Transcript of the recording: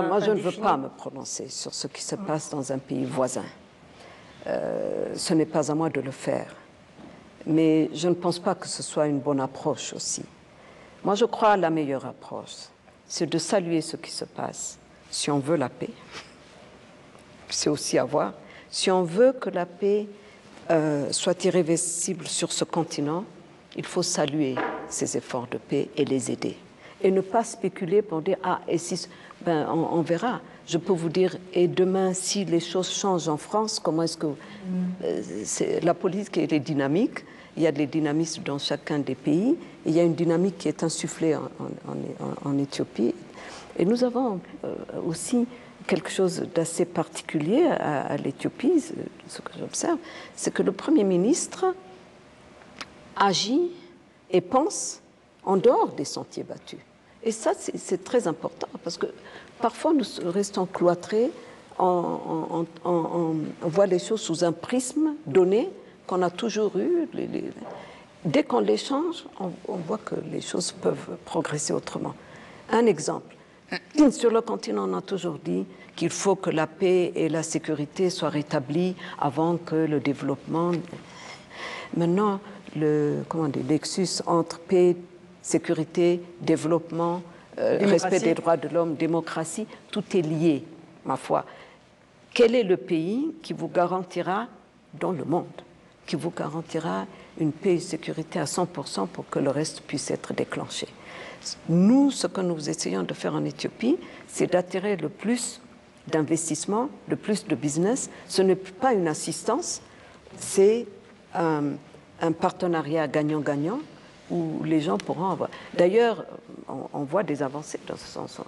moi, je ne veux pas me prononcer sur ce qui se passe dans un pays voisin. Ce n'est pas à moi de le faire. Mais je ne pense pas que ce soit une bonne approche aussi. Moi, je crois que la meilleure approche, c'est de saluer ce qui se passe. Si on veut la paix, c'est aussi à voir. Si on veut que la paix soit irréversible sur ce continent, il faut saluer ces efforts de paix et les aider. Et ne pas spéculer pour dire « Ah, et si… » Ben, on verra. Je peux vous dire, et demain, si les choses changent en France, comment est-ce que… la politique, elle est dynamique. Il y a des dynamismes dans chacun des pays. Il y a une dynamique qui est insufflée en Éthiopie. Et nous avons aussi quelque chose d'assez particulier à l'Éthiopie, ce que j'observe, c'est que le Premier ministre agit et pense en dehors des sentiers battus. Et ça, c'est très important, parce que parfois nous restons cloîtrés, on voit les choses sous un prisme donné qu'on a toujours eu. Dès qu'on les change, on voit que les choses peuvent progresser autrement. Un exemple. Sur le continent, on a toujours dit qu'il faut que la paix et la sécurité soient rétablies avant que le développement… Maintenant, le nexus entre paix, sécurité, développement, respect des droits de l'homme, démocratie, tout est lié, ma foi. Quel est le pays qui vous garantira, dans le monde, qui vous garantira une paix et sécurité à 100% pour que le reste puisse être déclenché? Nous, ce que nous essayons de faire en Éthiopie, c'est d'attirer le plus d'investissements, le plus de business. Ce n'est pas une assistance, c'est un partenariat gagnant-gagnant où les gens pourront avoir… D'ailleurs, on voit des avancées dans ce sens.